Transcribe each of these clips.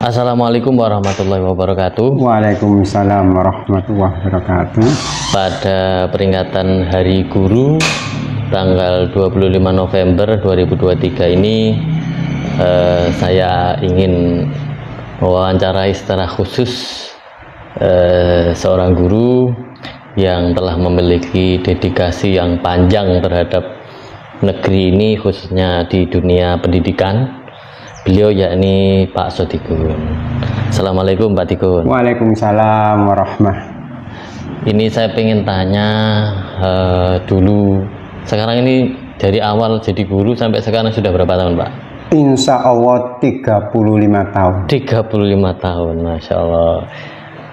Assalamualaikum warahmatullahi wabarakatuh. Waalaikumsalam warahmatullahi wabarakatuh. Pada peringatan Hari Guru tanggal 25 November 2023 ini saya ingin mewawancarai secara khusus seorang guru yang telah memiliki dedikasi yang panjang terhadap negeri ini, khususnya di dunia pendidikan. Beliau yakni Pak Sodikun. Assalamualaikum Pak Dikun. Waalaikumsalam warahmatullahi. Ini saya pengen tanya dulu, sekarang ini dari awal jadi guru sampai sekarang sudah berapa tahun Pak? Insya Allah 35 tahun. 35 tahun, Masya Allah.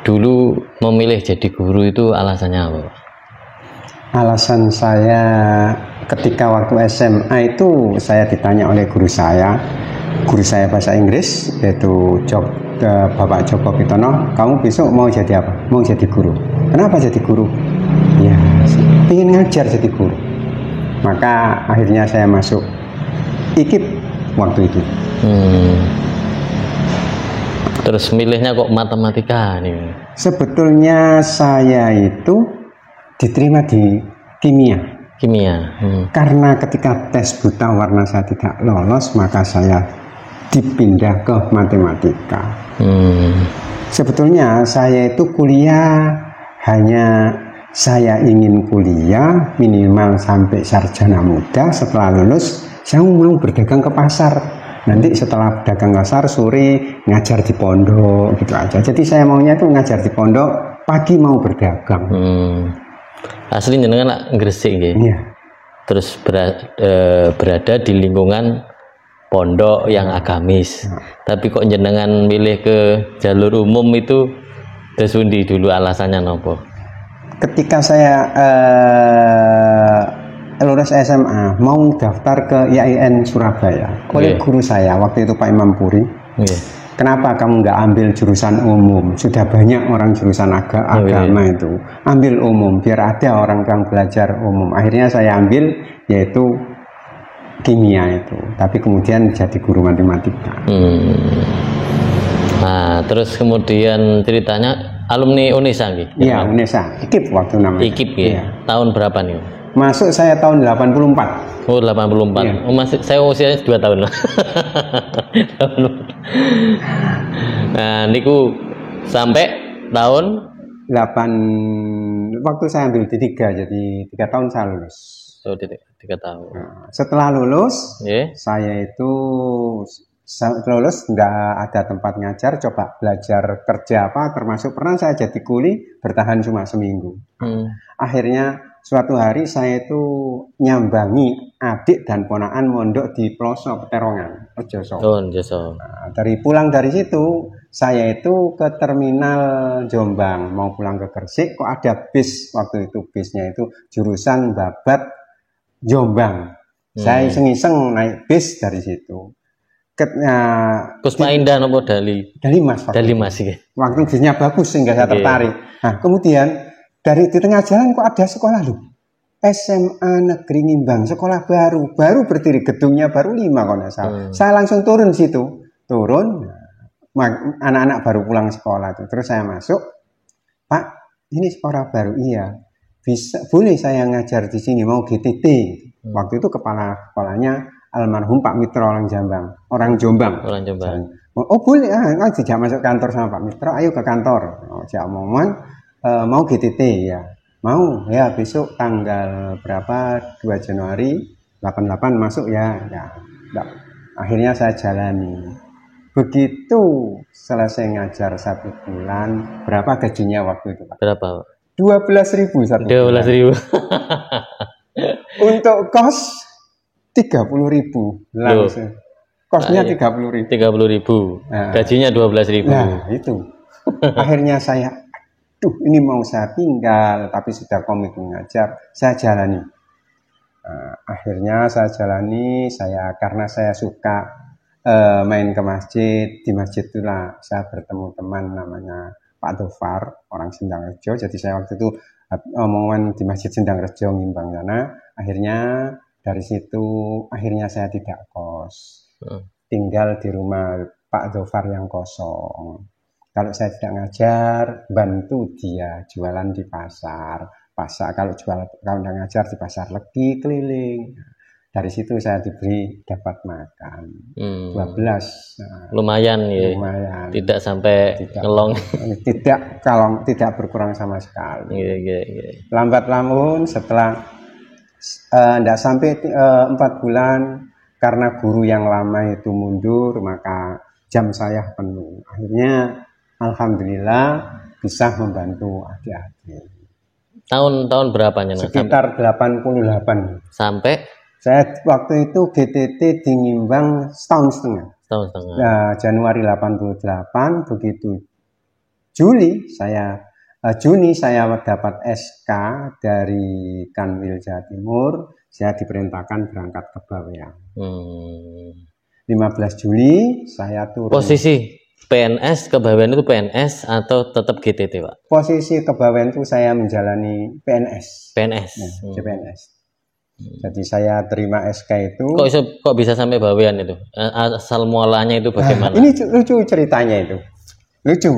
Dulu memilih jadi guru itu alasannya apa Pak? Alasan saya ketika waktu SMA itu saya ditanya oleh guru saya bahasa Inggris, yaitu Bapak Joko Pitono, kamu besok mau jadi apa? Mau jadi guru. Kenapa jadi guru? Ya, ingin ngajar jadi guru. Maka akhirnya saya masuk IKIP waktu itu. Terus milihnya kok matematika nih? Sebetulnya saya itu diterima di kimia. Karena ketika tes buta warna saya tidak lolos, maka saya dipindah ke matematika. Sebetulnya saya itu kuliah hanya saya ingin kuliah minimal sampai sarjana muda. Setelah lulus saya mau berdagang ke pasar. Nanti setelah dagang pasar sore ngajar di pondok gitu aja. Jadi saya maunya itu ngajar di pondok, pagi mau berdagang. Asli jenengan nak Gresik nggih. Iya. Terus berada di lingkungan pondok yang agamis. Tapi kok jenengan milih ke jalur umum itu tesundi dulu alasannya nopo? Ketika saya lulus SMA mau daftar ke IAIN Surabaya oleh guru saya waktu itu Pak Imam Puri. Kenapa kamu nggak ambil jurusan umum? Sudah banyak orang jurusan agama itu. Ambil umum, biar ada orang yang belajar umum. Akhirnya saya ambil, yaitu kimia itu. Tapi kemudian jadi guru matematika. Nah, terus kemudian ceritanya alumni UNESA gitu? Iya, UNESA. IKIP waktu namanya. IKIP ya? Iya. Tahun berapa nih? Masuk saya tahun 84. Oh, 84. Iya. Oh, masih saya usianya 2 tahun. Nah, niku sampai tahun 8 waktu saya ambil D3, jadi 3 tahun saya lulus. Oh, 3 tahun. Nah, setelah lulus, saya itu lulus nggak ada tempat ngajar, coba belajar kerja apa, termasuk pernah saya jadi kuli bertahan cuma seminggu. Akhirnya suatu hari saya itu nyambangi adik dan ponakan mondok di pelosok Peterongan, Rejoso. Nah, pulang dari situ, saya itu ke terminal Jombang, mau pulang ke Gresik, kok ada bis, waktu itu bisnya itu jurusan Babat Jombang. Saya iseng-iseng naik bis dari situ. Kusma Indah nopo Dali Mas. Dali Mas ya. Waktu bisnya bagus sehingga saya tertarik. Nah, kemudian di tengah jalan kok ada sekolah loh, SMA Negeri Ngimbang, sekolah baru berdiri, gedungnya baru 5 kalau nggak salah. Saya langsung turun situ, anak-anak baru pulang sekolah itu. Terus saya masuk, Pak, ini sekolah baru. Iya, bisa, boleh saya ngajar di sini, mau GTT. Waktu itu kepalanya almarhum Pak Mitro orang Jombang. Oh boleh, tidak masuk kantor sama Pak Mitro, ayo ke kantor. Mau GTT ya, mau ya, besok tanggal berapa, 2 Januari 88 masuk ya. Akhirnya saya jalani. Begitu selesai ngajar 1 bulan, berapa gajinya waktu itu Pak? Berapa? 12.000 1 bulan. 12.000. Untuk kos 30.000 langsung. Kosnya 30.000. 30.000. Gajinya 12.000. Nah itu. Akhirnya saya, ini mau saya tinggal, tapi sudah komitmen ngajar, saya jalani. Akhirnya saya jalani, karena saya suka main ke masjid. Di masjid itulah saya bertemu teman namanya Pak Dofar, orang Sindangrejo. Jadi saya waktu itu omongan di Masjid Sindangrejo Ngimbang sana. Akhirnya dari situ, akhirnya saya tidak kos. Tinggal di rumah Pak Dhofar yang kosong. Kalau saya tidak ngajar, bantu dia jualan di pasar. Kalau tidak ngajar di pasar Legi keliling. Dari situ saya dapat makan. 12. Nah, lumayan ya. Lumayan. Tidak sampai ngelong. Tidak berkurang sama sekali. Iya. Lambat laun setelah tidak sampai 4 bulan, karena guru yang lama itu mundur, maka jam saya penuh. Akhirnya alhamdulillah bisa membantu adik-adik. Tahun berapanya? Sekitar 88. Sampai? Saya waktu itu GTT di Ngimbang setahun setengah. Nah, Januari 88, begitu Juni saya dapat SK dari Kanwil Jawa Timur. Saya diperintahkan berangkat ke Bawean. 15 Juli saya turun. Posisi PNS ke Bawean itu PNS atau tetap GTT, Pak? Posisi ke Bawean itu saya menjalani PNS. PNS. Ya, PNS. Jadi saya terima SK itu. Kok bisa sampai Bawean itu? Asal mualanya itu bagaimana? Ini lucu ceritanya itu. Lucu.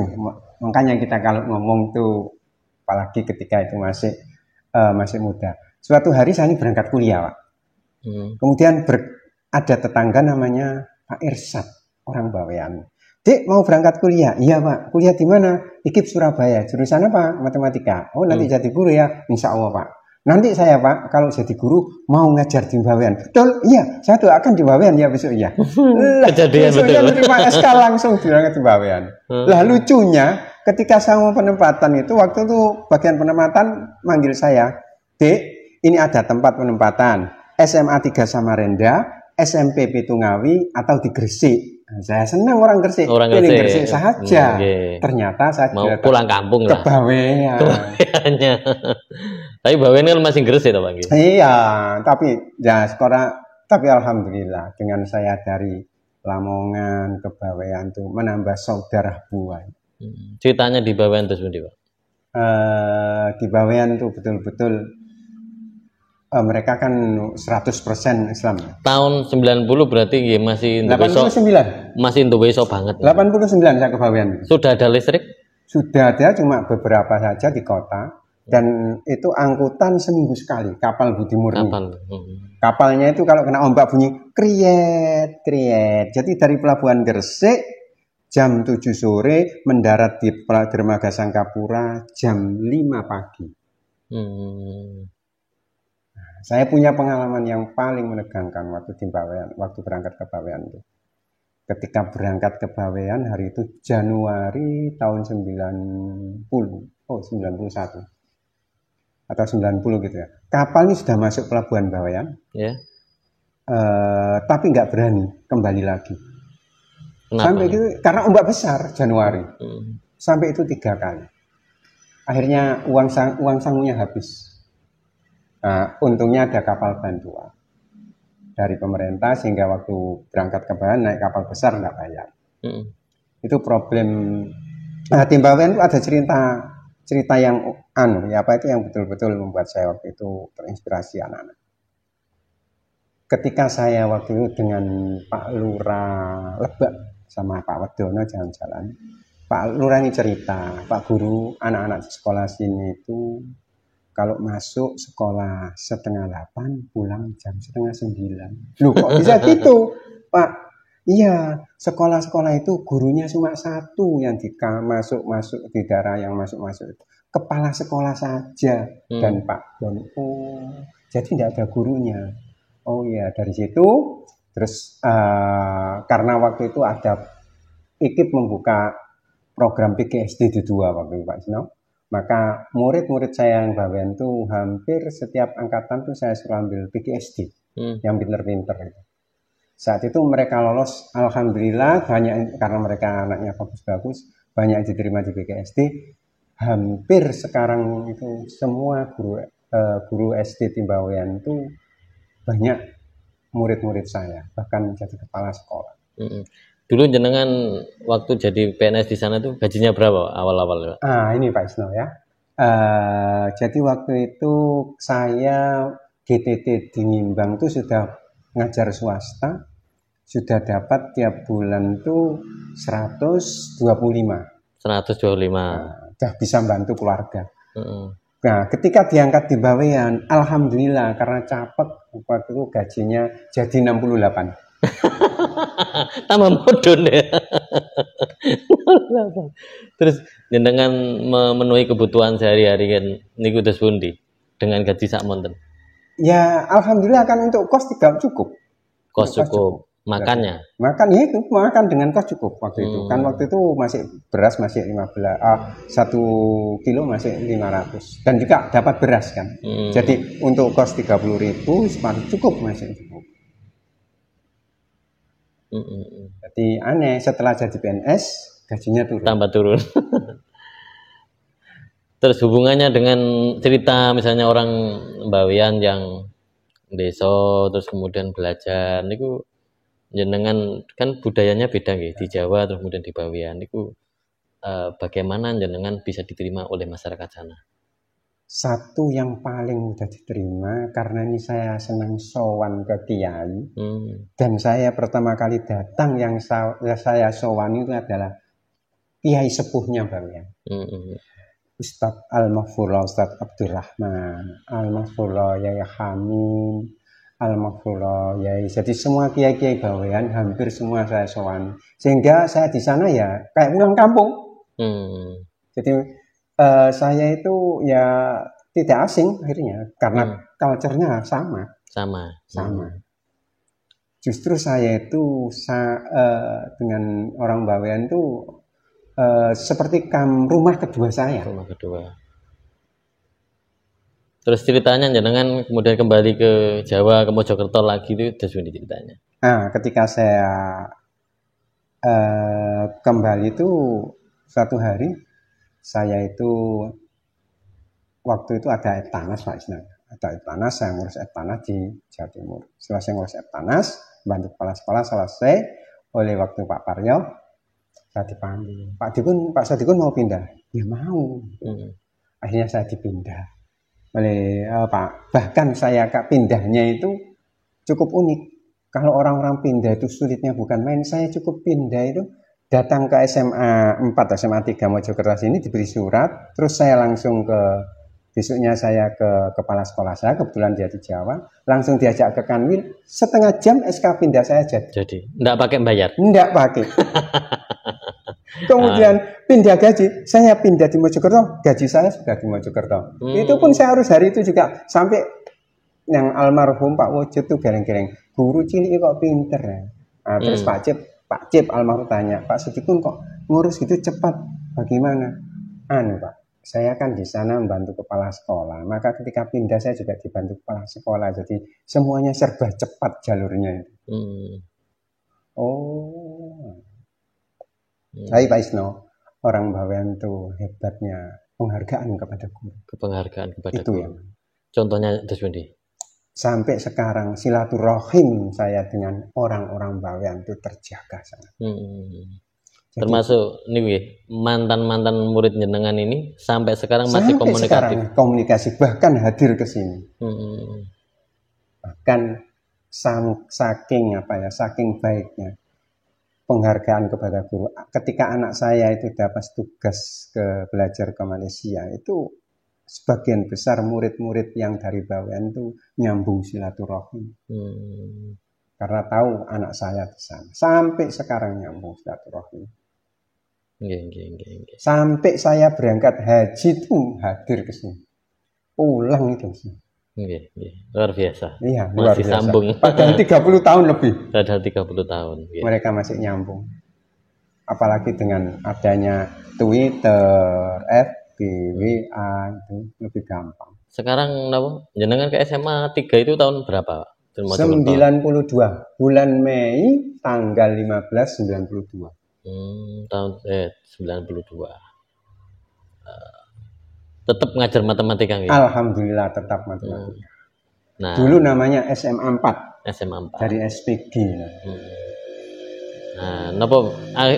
Makanya kita kalau ngomong tuh, apalagi ketika itu masih muda. Suatu hari saya berangkat kuliah, Pak. Kemudian ada tetangga namanya Pak Irsad, orang Bawean. Dek, mau berangkat kuliah? Iya, Pak. Kuliah di mana? IKIP Surabaya. Jurusan apa? Matematika. Oh, nanti jadi guru ya? Insya Allah, Pak. Nanti saya, Pak, kalau jadi guru mau ngajar di Bawean. Betul? Iya, saya doakan di Bawean ya besok ya. Kejadian betul. Terima SK langsung berangkat di Bawean. Lah lucunya, ketika saya mau penempatan itu, waktu itu bagian penempatan manggil saya, Dek, ini ada tempat penempatan SMA 3 Samarinda, SMP Pitungawi atau di Gresik. Nah, saya senang orang Gresik. Pilih Gresik saja. Ternyata saya mau pulang kampung ke Bawean. Tapi Bawean kan masih Gresik toh, Pak? Iya, tapi ya tapi alhamdulillah dengan saya dari Lamongan ke Bawean tuh menambah saudara buah. Ceritanya di Bawean itu seperti Pak? Di Bawean tuh betul-betul mereka kan 100% Islam. Tahun 90 berarti ya masih 89. Masih Indonesia banget. 89 saya ke Bawean. Sudah ada listrik? Sudah ada, cuma beberapa saja di kota. Dan itu angkutan seminggu sekali, kapal Budi Murni. Kapalnya itu kalau kena ombak bunyi kriet. Jadi dari Pelabuhan Gresik jam 7 sore mendarat di Dermaga Sangkapura jam 5 pagi. Saya punya pengalaman yang paling menegangkan waktu di Bawean, waktu berangkat ke Bawean itu. Ketika berangkat ke Bawean hari itu Januari tahun 91 atau 90 gitu ya. Kapal ini sudah masuk pelabuhan Bawean, tapi nggak berani kembali lagi. Kenapa? Sampai gitu karena ombak besar Januari. Sampai itu 3 kali. Akhirnya uang sangunya habis. Untungnya ada kapal bantuan dari pemerintah sehingga waktu berangkat ke Bawean naik kapal besar nggak bayar. Itu problem. Di Bawean itu ada cerita yang yang betul-betul membuat saya waktu itu terinspirasi anak-anak. Ketika saya waktu itu dengan Pak Lurah Lebak sama Pak Wedono jalan-jalan, Pak Lurah ini cerita, Pak Guru, anak-anak sekolah sini itu kalau masuk sekolah 7:30 pulang jam 8:30. Loh kok bisa gitu, Pak? Iya, sekolah-sekolah itu gurunya cuma 1 yang masuk di daerah yang masuk itu. Kepala sekolah saja dan Pak Don. Oh, jadi tidak ada gurunya. Oh ya, dari situ terus karena waktu itu ada IKIP membuka program PGSD di 2 waktu itu Pak Sino. Maka murid-murid saya yang Bawean itu hampir setiap angkatan tuh saya suruh ambil PGSD yang pinter-pinter itu. Saat itu mereka lolos, alhamdulillah banyak karena mereka anaknya bagus-bagus, banyak diterima di PGSD. Hampir sekarang itu semua guru SD di Bawean itu banyak murid-murid saya, bahkan jadi kepala sekolah. Dulu jenengan waktu jadi PNS di sana tuh gajinya berapa awal-awal? Ini Pak Isno ya. Jadi waktu itu saya GTT di Ngimbang itu sudah ngajar swasta, sudah dapat tiap bulan tuh 125. 125. Udah bisa bantu keluarga. Heeh. Nah, ketika diangkat di bawean, alhamdulillah karena capek waktu itu gajinya jadi 68. Tambah modun ya. Terus jenengan memenuhi kebutuhan sehari-hari kan niku terus pundi dengan gaji sak monten. Ya, alhamdulillah kan untuk kos tidak cukup. Kos Untuk cukup, makannya. Makan ya itu, makan dengan kos cukup waktu itu. Kan waktu itu masih beras masih 1 kilo masih 500 dan juga dapat beras kan. Jadi untuk kos 30.000 cukup masih cukup. Jadi aneh setelah jadi PNS gajinya turun. Tambah turun. Terus hubungannya dengan cerita misalnya orang Bawean yang desa terus kemudian belajar niku jenengan kan budayanya beda nggih di Jawa terus kemudian di Bawean niku bagaimana jenengan bisa diterima oleh masyarakat sana? Satu yang paling mudah diterima karena ini saya senang sowan ke kiai dan saya pertama kali datang yang saya sowan itu adalah kiai sepuhnya Bawean. Ustadz Al-Maghfurlah, Ustadz Abdurrahman, Al-Maghfurlah, Yai Hamim, Al-Maghfurlah, Yai. Jadi semua kiai-kiai Bawean hampir semua saya sowan. Sehingga saya di sana ya kayak pulang kampung. Jadi saya itu ya tidak asing akhirnya karena culture-nya sama. Justru saya itu dengan orang Bawean itu seperti rumah kedua saya. Rumah kedua. Terus ceritanya jenengan kemudian kembali ke Jawa, ke Mojokerto lagi itu terus ceritanya. Nah, ketika saya kembali itu suatu hari saya itu waktu itu ada Eptanas Pak Isna. Ada Eptanas, saya ngurus Eptanas di Jawa Timur. Setelah saya ngurus Eptanas, bantu kepala sekolah selesai oleh waktu Pak Paryo. Saya dipanggil, Pak Sadikun mau pindah? Ya mau. Akhirnya saya dipindah oleh Pak. Bahkan saya pindahnya itu cukup unik. Kalau orang-orang pindah itu sulitnya bukan main. Saya cukup pindah itu datang ke SMA 4, SMA 3 Mojokerto ini diberi surat. Terus saya langsung besoknya saya ke kepala sekolah saya, kebetulan dia di Jawa. Langsung diajak ke Kanwil. Setengah jam SK pindah saya jadi. Jadi, enggak pakai bayar? Enggak pakai. Kemudian pindah gaji, saya pindah di Mojokerto, gaji saya sudah di Mojokerto. Itu pun saya harus hari itu juga sampai yang almarhum Pak Wujud tuh gereng-gereng, guru cilik kok pinter ya. Nah, terus Pak Cip almarhum tanya, Pak Sadikun kok ngurus gitu cepat, bagaimana? Pak, saya kan di sana membantu kepala sekolah, maka ketika pindah saya juga dibantu kepala sekolah, jadi semuanya serba cepat jalurnya. Saya Pak Isno, orang Bawean tuh hebatnya penghargaan kepada guru. Penghargaan kepada itu guru. Ya. Contohnya Deswendi. Sampai sekarang silaturahim saya dengan orang-orang Bawean itu terjaga sangat. Jadi, termasuk nih mantan-mantan murid jenengan ini sampai sekarang masih komunikatif. Sekarang komunikasi bahkan hadir ke sini. Bahkan saking baiknya penghargaan kepada guru. Ketika anak saya itu dapat tugas belajar ke Malaysia, itu sebagian besar murid-murid yang dari Bawean itu nyambung silaturahim. Karena tahu anak saya di sana. Sampai sekarang nyambung silaturahim. Sampai saya berangkat haji itu hadir ke sini. Pulang itu sih. Luar biasa. Iya, luar masih biasa. sambung. Padahal 30 tahun lebih. Padahal 30 tahun. Mereka masih nyambung. Apalagi dengan adanya Twitter, FB, WA itu lebih gampang. Sekarang jenengan ke SMA 3 itu tahun berapa? 92. Bulan Mei tanggal 15 92. Tahun 92. Tetap ngajar matematika gitu? Alhamdulillah tetap matematika. Nah, dulu namanya SMA 4. SMA 4. Dari SPG. Nah, apa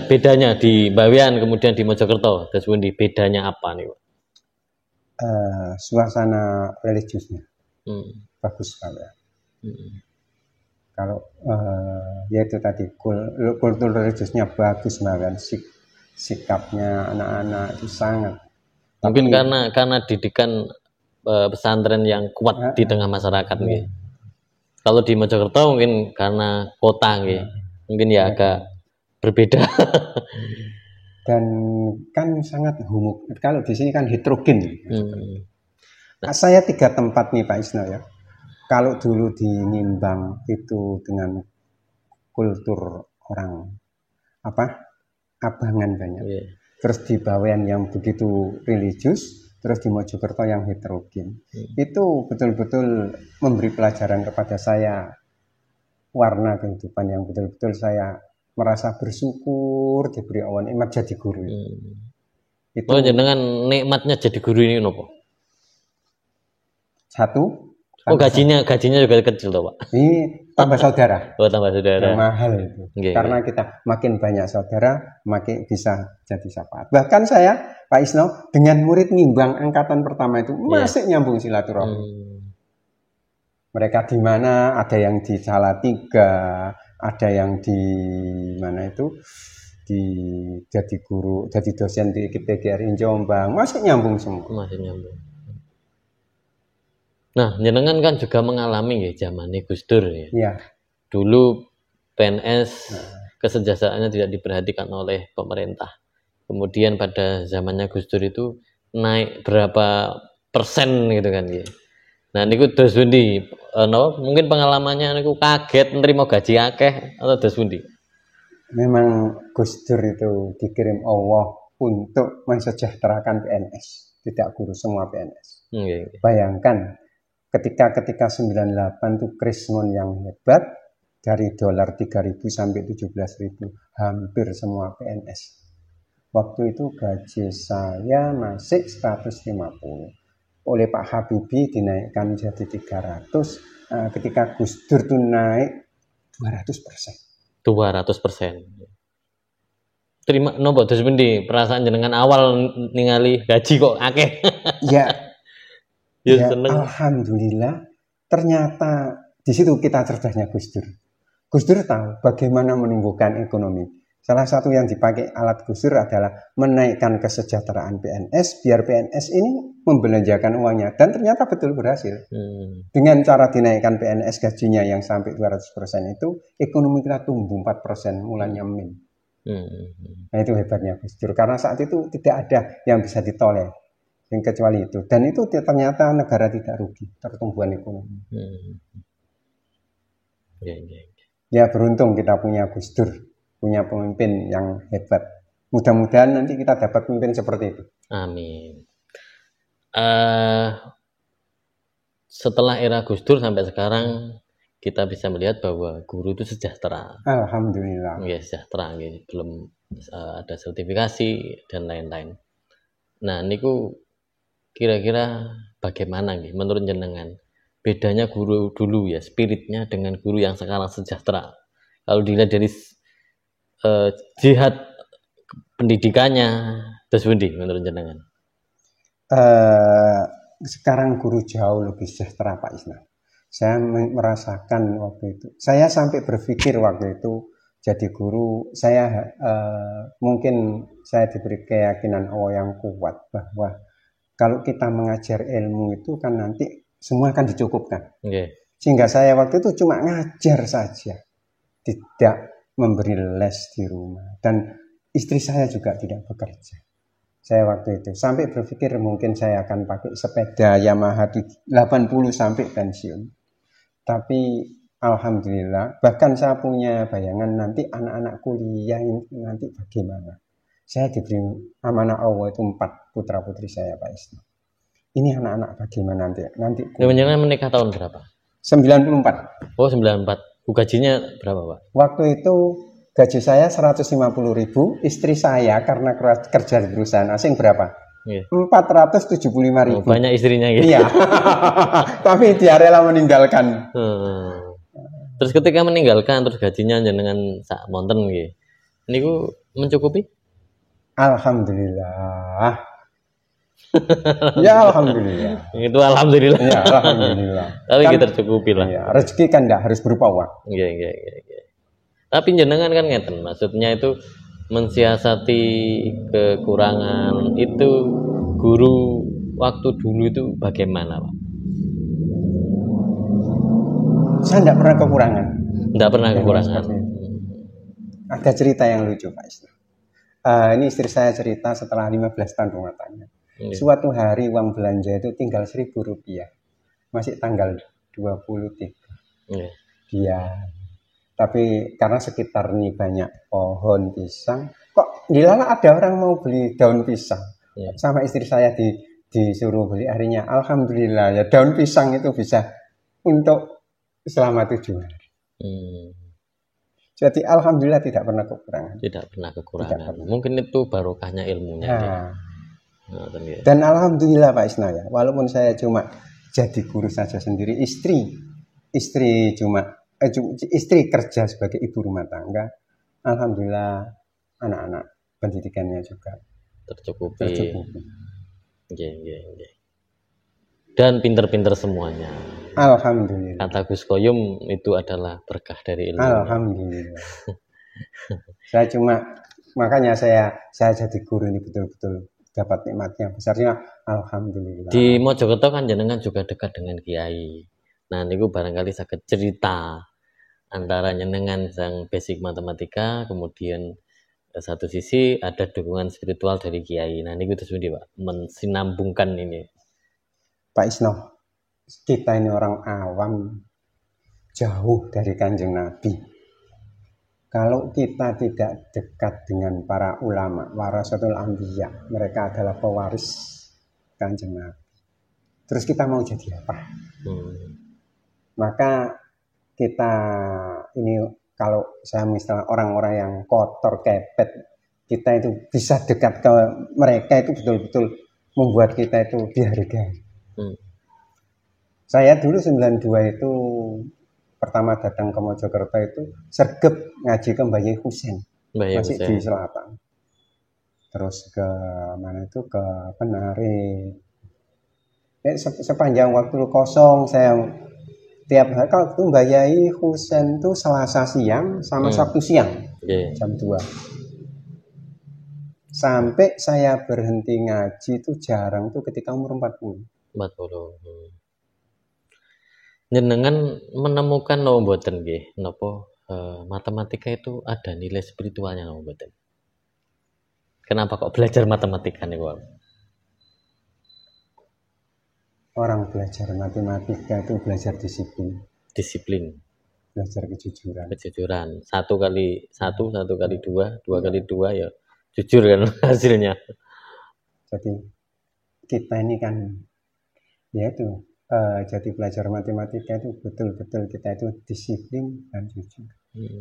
bedanya di Bawean kemudian di Mojokerto? Terus bedanya apa nih, Pak? Suasana religiusnya bagus sekali. Kalau ya itu tadi kultur religiusnya bagus banget, sikapnya anak-anak itu sangat. Mungkin karena didikan pesantren yang kuat di tengah masyarakat nggih. Kalau di Mojokerto mungkin karena kota nggih. Mungkin ya agak berbeda. Dan kan sangat kalau di sini kan heterogen. Nah, saya 3 tempat nih Pak Isno ya. Kalau dulu di Nimbang itu dengan kultur orang abangan banyak. Terus di Bawean yang begitu religius, terus di Mojokerto yang heterogen. Itu betul-betul memberi pelajaran kepada saya warna kehidupan yang betul-betul saya merasa bersyukur diberi Allah nikmat jadi guru. Itu jenengan nikmatnya jadi guru ini nopo? Satu, gajinya juga kecil toh Pak? Ini tambah saudara. Tambah saudara. Yang mahal itu. Karena kita makin banyak saudara, makin bisa jadi syafaat. Bahkan saya, Pak Isno, dengan murid Nimbang angkatan pertama itu masih nyambung silaturahmi. Mereka di mana? Ada yang di Salatiga, ada yang di mana itu? Jadi guru, jadi dosen di PGRI Jombang, masih nyambung semua. Masih nyambung. Nah, jenengan kan juga mengalami ya zamannya Gus Dur ya. Iya. Dulu PNS kesejahteraannya tidak diperhatikan oleh pemerintah. Kemudian pada zamannya Gus Dur itu naik berapa persen gitu kan ya. Nah, niku dos pundi? Mungkin pengalamannya niku kaget nerima gaji akeh atau dos pundi? Memang Gus Dur itu dikirim Allah untuk mensejahterakan PNS, tidak guru semua PNS. Bayangkan ketika 98 itu krismon yang hebat, dari dolar 3.000 sampai 17.000, hampir semua PNS. Waktu itu gaji saya masih 150. Oleh Pak Habibie dinaikkan jadi 300. Ketika Gus Dur itu naik 200%. 200%. Terima nopo terus pundi perasaan jenengan awal ningali gaji kok akeh. Ya, alhamdulillah. Ternyata di situ kita cerdasnya Gus Dur. Gus Dur tahu bagaimana menumbuhkan ekonomi. Salah satu yang dipakai alat Gus Dur adalah menaikkan kesejahteraan PNS, biar PNS ini membelanjakan uangnya. Dan ternyata betul berhasil. Dengan cara dinaikkan PNS gajinya yang sampai 200% itu, ekonomi kita tumbuh 4%, mulanya min. Nah itu hebatnya Gus Dur. Karena saat itu tidak ada yang bisa ditoleh kecuali itu. Dan itu ternyata negara tidak rugi pertumbuhan ekonomi. Ya beruntung kita punya Gus Dur, punya pemimpin yang hebat. Mudah-mudahan nanti kita dapat pemimpin seperti itu. Amin. Setelah era Gus Dur sampai sekarang kita bisa melihat bahwa guru itu sejahtera. Alhamdulillah. Ya sejahtera, belum ada sertifikasi dan lain-lain. Nah, niku kira-kira bagaimana nih menurut jenengan bedanya guru dulu ya spiritnya dengan guru yang sekarang sejahtera? Kalau dilihat dari jihad pendidikannya, terus pundi menurut jenengan? Sekarang guru jauh lebih sejahtera Pak Isna. Saya merasakan waktu itu. Saya sampai berpikir waktu itu jadi guru. Saya mungkin saya diberi keyakinan Allah yang kuat bahwa kalau kita mengajar ilmu itu kan nanti semua akan dicukupkan. Sehingga saya waktu itu cuma ngajar saja, tidak memberi les di rumah. Dan istri saya juga tidak bekerja. Saya waktu itu sampai berpikir mungkin saya akan pakai sepeda Yamaha 80 sampai pensiun. Tapi alhamdulillah, bahkan saya punya bayangan nanti anak-anak kuliah nanti bagaimana. Saya diberi amanah Allah itu 4 putra-putri saya Pak Isno. Ini anak-anak bagaimana nanti Jangan menikah tahun berapa? 94. Oh 94. Gajinya berapa Pak? Waktu itu gaji saya 150.000, istri saya karena kerja di perusahaan asing berapa? 475.000. Banyak istrinya gitu. Iya. Tapi dia rela meninggalkan. Terus ketika meninggalkan terus gajinya jenengan sak monten nggih. Niku mencukupi? Alhamdulillah. Ya alhamdulillah. Itu alhamdulillah. Ya alhamdulillah. Tapi Kan, kita tercukupi lah. ya, rezeki kan tidak harus berupa uang. Iya, iya, iya, iya. Tapi jenengan kan ngeten, maksudnya itu mensiasati kekurangan itu guru waktu dulu itu bagaimana, Pak? Saya tidak pernah kekurangan. Tidak pernah Ya, kekurangan. seperti itu. Ada cerita yang lucu Pak Isna. Ini istri saya cerita setelah 15 tahun rumah tangga. Iya. Suatu hari uang belanja itu tinggal Rp1.000. Masih tanggal 23. Iya. Dia. Tapi karena sekitar nih banyak pohon pisang, kok dilala ada orang mau beli daun pisang. Iya. Sama istri saya disuruh beli harinya. Alhamdulillah ya daun pisang itu bisa untuk selama 7 hari. Jadi alhamdulillah tidak pernah kekurangan. Tidak pernah kekurangan. Tidak pernah. Mungkin itu barokahnya ilmunya. Nah, Ya. dan alhamdulillah Pak Isna ya, walaupun saya cuma jadi guru saja sendiri, istri kerja sebagai ibu rumah tangga, alhamdulillah anak-anak pendidikannya juga Tercukupi. tercukupi. Iya. Dan pinter-pinter semuanya. Alhamdulillah. Kata Gus Koyum itu adalah berkah dari ilmu. Alhamdulillah. Saya makanya saya jadi guru ini betul-betul dapat nikmatnya besarnya. Alhamdulillah. Di Mojokerto kan jenengan juga dekat dengan kiai. Nah, niku barangkali sakit cerita antara jenengan sang basic matematika, kemudian satu sisi ada dukungan spiritual dari kiai. Nah, niku terus Pak mensinambungkan ini. Pak Isno, kita ini orang awam jauh dari Kanjeng Nabi. Kalau kita tidak dekat dengan para ulama, warasatul anbiya, mereka adalah pewaris Kanjeng Nabi. Terus kita mau jadi apa? Maka kita ini, kalau saya misalnya orang-orang yang kotor, kepet, kita itu bisa dekat ke mereka itu betul-betul membuat kita itu dihargai. Saya dulu 92 itu pertama datang ke Mojokerto itu sergep ngaji ke Mbah Yai Husein, masih di selatan. Terus ke mana itu ke Penari. Sepanjang waktu kosong saya tiap hari kalau itu Mbah Yai Husein itu Selasa siang sama Sabtu siang jam 2. Sampai saya berhenti ngaji itu jarang tuh ketika umur 40. Jenengan menemukan no mboten nggih napa matematika itu ada nilai spiritualnya no mboten? Kenapa kok belajar matematika niku? Orang belajar matematika itu belajar disiplin. Belajar Kejujuran. 1 kali 1, 1 kali 2, 2 kali 2 ya jujur kan hasilnya. Jadi kita ini kan ya itu jadi belajar matematika itu betul-betul kita itu disiplin dan jujur.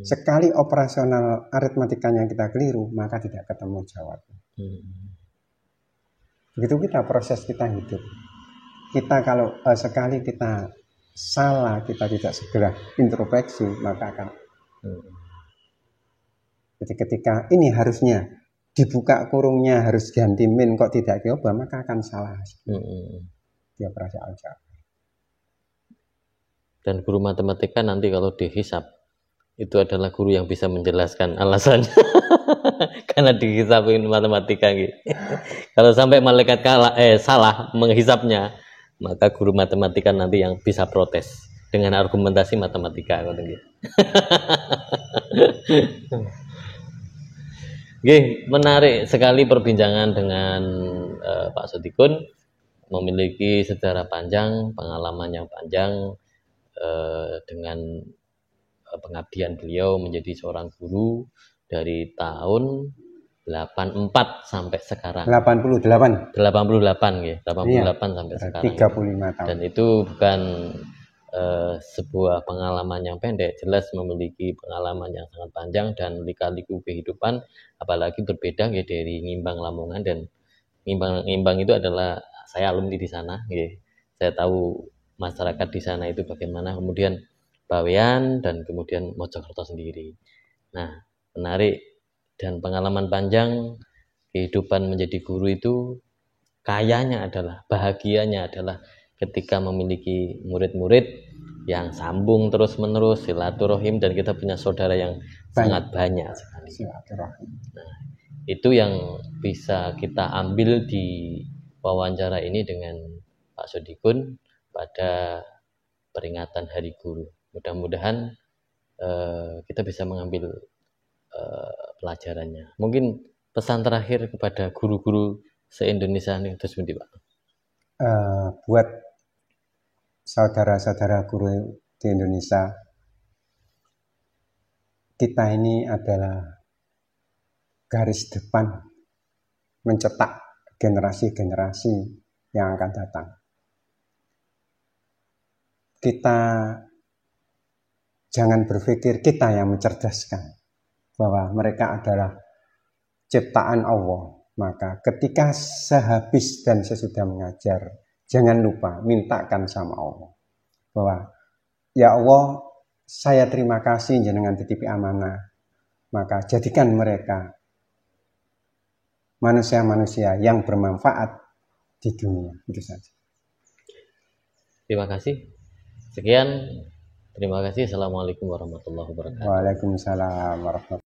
Sekali operasional aritmatikanya kita keliru, maka tidak ketemu jawaban. Begitu kita proses kita hidup. Kita kalau sekali kita salah, kita tidak segera introspeksi, maka akan. Jadi ketika ini harusnya dibuka kurungnya, harus ganti min, kok tidak diubah, maka akan salah. Dia operasi aljabar. Dan guru matematika nanti kalau dihisap itu adalah guru yang bisa menjelaskan alasannya. Karena dihisapin matematika gitu. Kalau sampai malaikat salah menghisapnya, maka guru matematika nanti yang bisa protes dengan argumentasi matematika gitu. Menarik sekali perbincangan dengan Pak Sodikun, memiliki sejarah panjang, pengalaman yang panjang dengan pengabdian beliau menjadi seorang guru dari tahun 84 sampai sekarang. 88 ya, 88 iya, sampai sekarang. 35 tahun. Dan itu bukan sebuah pengalaman yang pendek, jelas memiliki pengalaman yang sangat panjang dan lika-liku kehidupan, apalagi berbeda ya dari Ngimbang Lamongan. Dan Ngimbang itu adalah saya alumni di sana, ya. Saya tahu masyarakat di sana itu bagaimana, kemudian Bawean dan kemudian Mojokerto sendiri. Nah, menarik dan pengalaman panjang kehidupan menjadi guru itu kayanya adalah, bahagianya adalah ketika memiliki murid-murid yang sambung terus-menerus silaturahim, dan kita punya saudara yang sangat banyak sekali. Silaturahim. Nah, itu yang bisa kita ambil di wawancara ini dengan Pak Sodikun pada peringatan Hari Guru. Mudah-mudahan kita bisa mengambil pelajarannya. Mungkin pesan terakhir kepada guru-guru se-Indonesia nih, terus Pak. Buat saudara-saudara guru di Indonesia, kita ini adalah garis depan mencetak generasi-generasi yang akan datang. Kita jangan berpikir kita yang mencerdaskan, bahwa mereka adalah ciptaan Allah. Maka ketika sehabis dan sesudah mengajar, jangan lupa mintakan sama Allah, bahwa ya Allah, saya terima kasih jenengan titipi amanah, maka jadikan mereka manusia-manusia yang bermanfaat di dunia. Itu saja. Terima kasih. Sekian. Terima kasih. Assalamualaikum warahmatullahi wabarakatuh. Waalaikumsalam warahmatullahi wabarakatuh.